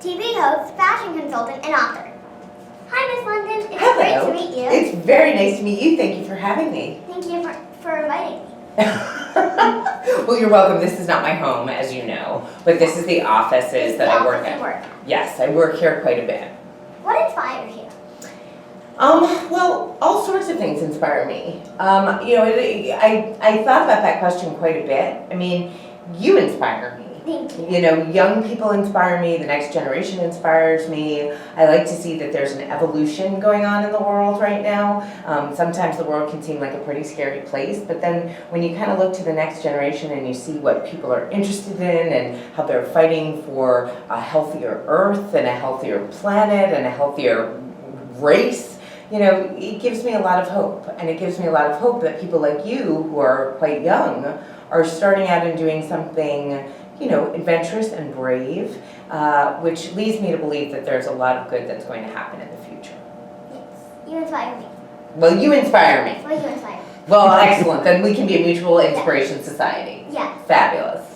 TV host, fashion consultant, and author. Hi, Miss London. It's Hello. great to meet you. It's very nice to meet you. Thank you for having me. Thank you for inviting me. Well, you're welcome. This is not my home, as you know, but this is the offices that I work in. Yes, I work here quite a bit. What inspires you? Well, all sorts of things inspire me. I thought about that question quite a bit. I mean, you inspire me. Thank you. You know, young people inspire me, the next generation inspires me. I like to see that there's an evolution going on in the world right now. Sometimes the world can seem like a pretty scary place, but then when you kind of look to the next generation and you see what people are interested in and how they're fighting for a healthier earth and a healthier planet and a healthier race, you know, it gives me a lot of hope. And it gives me a lot of hope that people like you, who are quite young, are starting out and doing something, you know, adventurous and brave, which leads me to believe that there's a lot of good that's going to happen in the future. Yes, you inspire me. Well, you inspire me. Well, you inspire me. Well, excellent. Then we can be a mutual inspiration society. Yes. Fabulous.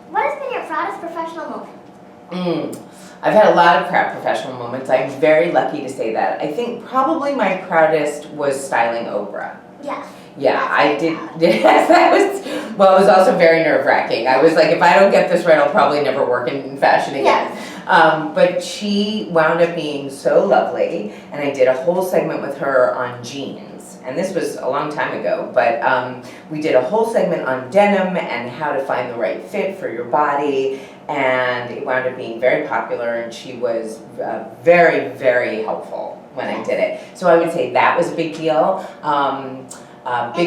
What has been your proudest professional moment? I've had a lot of proud professional moments. I'm very lucky to say that. I think probably my proudest was styling Oprah. Yes. Yeah, I did. Yes, that was. Well, it was also very nerve-wracking. I was like, if I don't get this right, I'll probably never work in fashion again. Yes. But she wound up being so lovely, and I did a whole segment with her on jeans. And this was a long time ago, but we did a whole segment on denim and how to find the right fit for your body. And it wound up being very popular, and she was very, very helpful when I did it. So I would say that was a big deal. And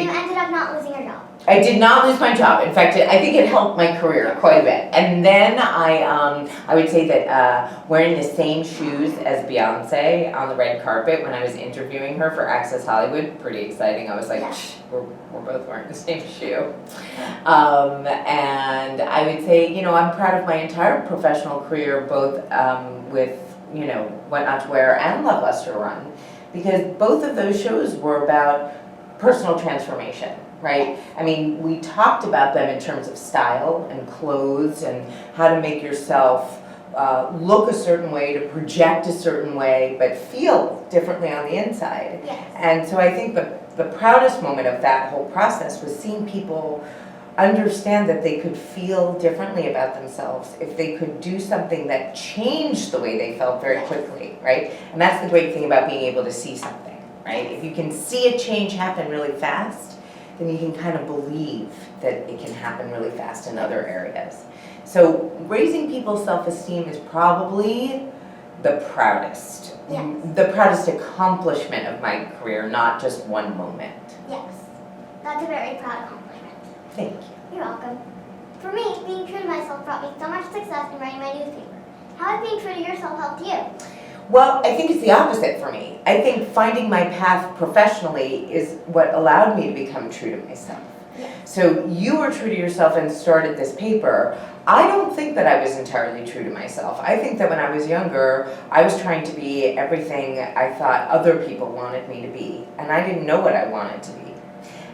you ended up not losing your job. I did not lose my job. In fact, I think it helped my career quite a bit. And then I would say that wearing the same shoes as Beyonce on the red carpet when I was interviewing her for Access Hollywood, pretty exciting. I was like, we're both wearing the same shoe. And I would say, you know, I'm proud of my entire professional career, both with, you know, What Not to Wear and Love Luster Run, because both of those shows were about personal transformation. Right? I mean, we talked about them in terms of style and clothes and how to make yourself look a certain way, to project a certain way, but feel differently on the inside. Yes. And so I think the proudest moment of that whole process was seeing people understand that they could feel differently about themselves if they could do something that changed the way they felt very quickly, right? And that's the great thing about being able to see something, right? If you can see a change happen really fast, then you can kind of believe that it can happen really fast in other areas. So raising people's self-esteem is probably the proudest. Yes. The proudest accomplishment of my career, not just one moment. Yes. That's a very proud accomplishment. Thank you. You're welcome. For me, being true to myself brought me so much success in writing my newspaper. How has being true to yourself helped you? Well, I think it's the opposite for me. I think finding my path professionally is what allowed me to become true to myself. Yes. So you were true to yourself and started this paper. I don't think that I was entirely true to myself. I think that when I was younger, I was trying to be everything I thought other people wanted me to be, and I didn't know what I wanted to be.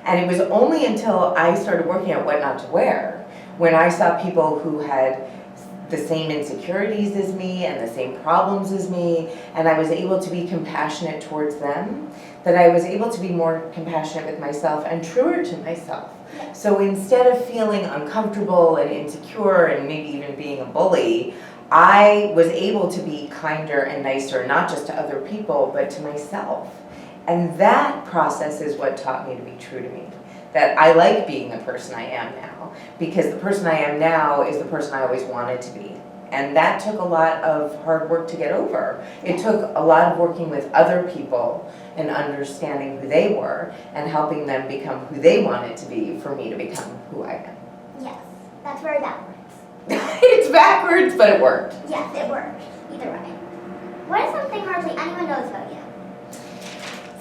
And it was only until I started working at What Not to Wear, when I saw people who had the same insecurities as me and the same problems as me, and I was able to be compassionate towards them, that I was able to be more compassionate with myself and truer to myself. So instead of feeling uncomfortable and insecure and maybe even being a bully, I was able to be kinder and nicer, not just to other people, but to myself. And that process is what taught me to be true to me. That I like being the person I am now, because the person I am now is the person I always wanted to be. And that took a lot of hard work to get over. It took a lot of working with other people and understanding who they were and helping them become who they wanted to be for me to become who I am. Yes. That's very backwards. It's backwards, but it worked. Yes, it worked. Either way. What is something hardly anyone knows about you?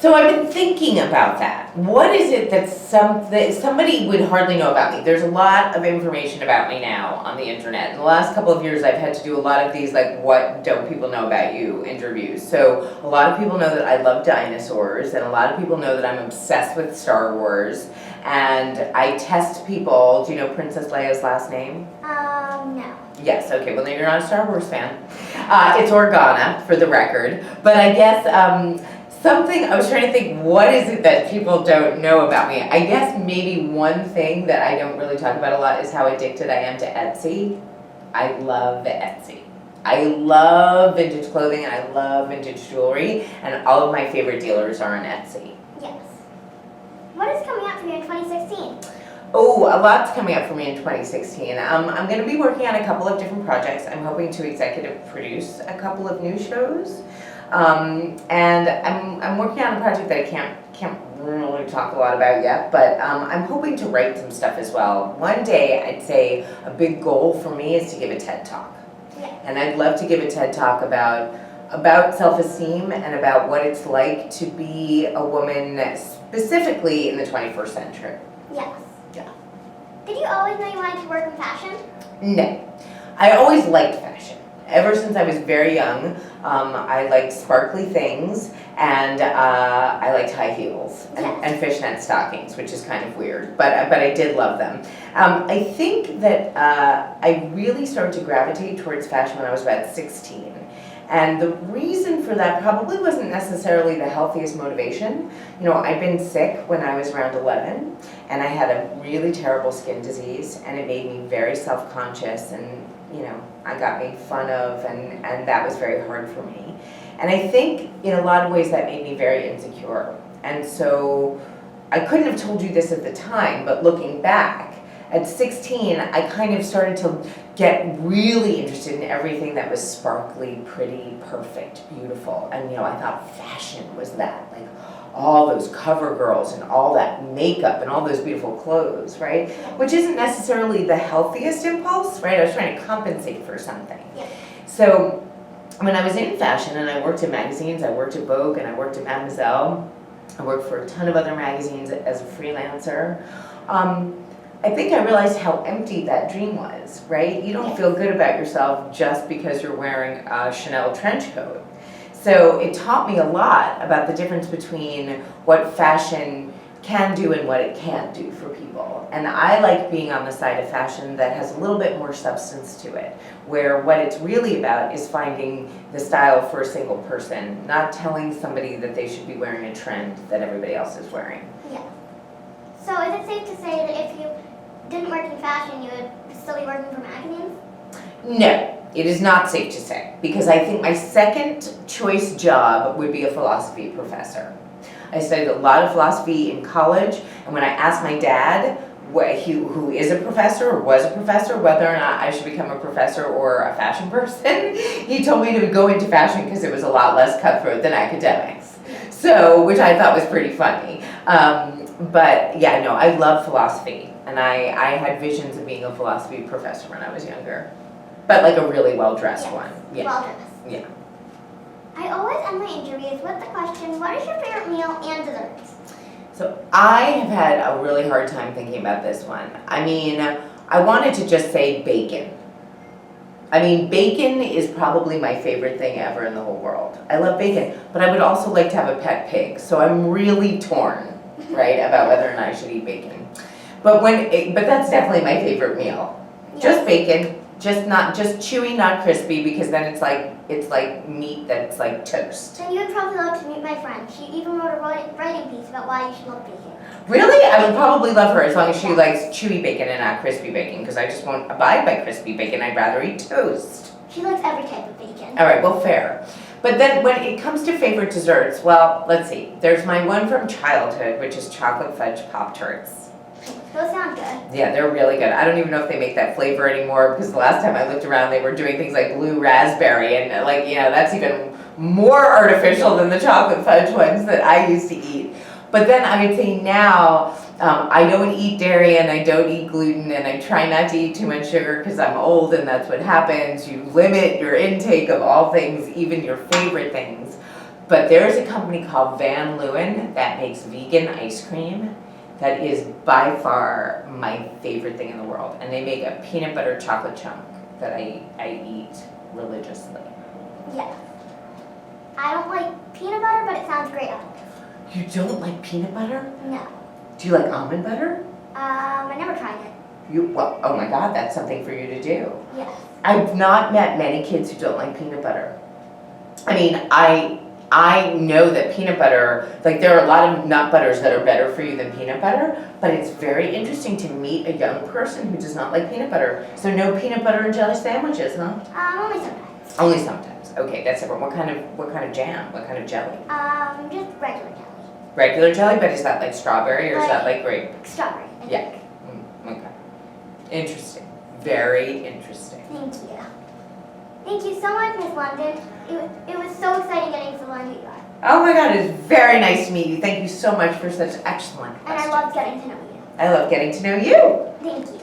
So I've been thinking about that. What is it that somebody would hardly know about me? There's a lot of information about me now on the internet. In the last couple of years, I've had to do a lot of these, like, what don't people know about you interviews. So a lot of people know that I love dinosaurs, and a lot of people know that I'm obsessed with Star Wars. And I test people. Do you know Princess Leia's last name? No. Yes, okay, well then you're not a Star Wars fan. It's Organa, for the record. But I guess, I was trying to think, what is it that people don't know about me? I guess maybe one thing that I don't really talk about a lot is how addicted I am to Etsy. I love Etsy. I love vintage clothing and I love vintage jewelry, and all of my favorite dealers are on Etsy. Yes. What is coming out for you in 2016? Oh, a lot's coming up for me in 2016. I'm going to be working on a couple of different projects. I'm hoping to executive produce a couple of new shows. And I'm working on a project that I can't really talk a lot about yet, but I'm hoping to write some stuff as well. One day, I'd say a big goal for me is to give a TED Talk. Yeah. And I'd love to give a TED Talk about self-esteem and about what it's like to be a woman specifically in the 21st century. Yes. Yeah. Did you always know you wanted to work in fashion? No. I always liked fashion. Ever since I was very young, I liked sparkly things, and I liked high heels and fishnet stockings, which is kind of weird, but I did love them. I think that I really started to gravitate towards fashion when I was about 16. And the reason for that probably wasn't necessarily the healthiest motivation. You know, I'd been sick when I was around 11, and I had a really terrible skin disease, and it made me very self-conscious, and, you know, I got made fun of, and that was very hard for me. And I think in a lot of ways that made me very insecure. And so I couldn't have told you this at the time, but looking back, at 16, I kind of started to get really interested in everything that was sparkly, pretty, perfect, beautiful. And, you know, I thought fashion was that, like all those cover girls and all that makeup and all those beautiful clothes, right? Which isn't necessarily the healthiest impulse, right? I was trying to compensate for something. Yeah. So when I was in fashion and I worked in magazines, I worked at Vogue and I worked at Mademoiselle, I worked for a ton of other magazines as a freelancer. I think I realized how empty that dream was, right? You don't feel good about yourself just because you're wearing a Chanel trench coat. So it taught me a lot about the difference between what fashion can do and what it can't do for people. And I like being on the side of fashion that has a little bit more substance to it, where what it's really about is finding the style for a single person, not telling somebody that they should be wearing a trend that everybody else is wearing. Yeah. So is it safe to say that if you didn't work in fashion, you would still be working for magazines? No, it is not safe to say, because I think my second choice job would be a philosophy professor. I studied a lot of philosophy in college, and when I asked my dad, who is a professor or was a professor, whether or not I should become a professor or a fashion person, he told me to go into fashion because it was a lot less cutthroat than academics. So, which I thought was pretty funny. But yeah, no, I love philosophy. And I had visions of being a philosophy professor when I was younger. But like a really well-dressed one. Yeah. Well-dressed. Yeah. I always end my interviews with the question, what is your favorite meal and dessert? So I have had a really hard time thinking about this one. I mean, I wanted to just say bacon. I mean, bacon is probably my favorite thing ever in the whole world. I love bacon, but I would also like to have a pet pig. So I'm really torn, right, about whether or not I should eat bacon. But that's definitely my favorite meal. Yes. Just bacon, just chewy, not crispy, because then it's like meat that's like toast. Then you would probably love to meet my friend. She even wrote a writing piece about why you should love bacon. Really? I would probably love her as long as she likes chewy bacon and not crispy bacon, because I just won't abide by crispy bacon. I'd rather eat toast. She likes every type of bacon. All right, well, fair. But then when it comes to favorite desserts, well, let's see. There's my one from childhood, which is chocolate fudge Pop-Tarts. Those sound good. Yeah, they're really good. I don't even know if they make that flavor anymore, because the last time I looked around, they were doing things like blue raspberry, and like, you know, that's even more artificial than the chocolate fudge ones that I used to eat. But then I would say now, I don't eat dairy and I don't eat gluten, and I try not to eat too much sugar because I'm old and that's what happens. You limit your intake of all things, even your favorite things. But there is a company called Van Leeuwen that makes vegan ice cream that is by far my favorite thing in the world. And they make a peanut butter chocolate chunk that I eat religiously. Yes. I don't like peanut butter, but it sounds great on it. You don't like peanut butter? No. Do you like almond butter? I never tried it. Well, oh my God, that's something for you to do. Yes. I've not met many kids who don't like peanut butter. I mean, I know that peanut butter, like there are a lot of nut butters that are better for you than peanut butter, but it's very interesting to meet a young person who does not like peanut butter. So no peanut butter and jelly sandwiches, huh? Only sometimes. Only sometimes. Okay, that's different. What kind of jam? What kind of jelly? Just regular jelly. Regular jelly, but is that like strawberry or is that like grape? Strawberry. I Yeah. think. Okay. Interesting. Very interesting. Thank you. Thank you so much, Miss London. It was so exciting getting to learn who you are. Oh my God, it's very nice to meet you. Thank you so much for such excellent And questions. I love getting to know you. I love getting to know you. Thank you.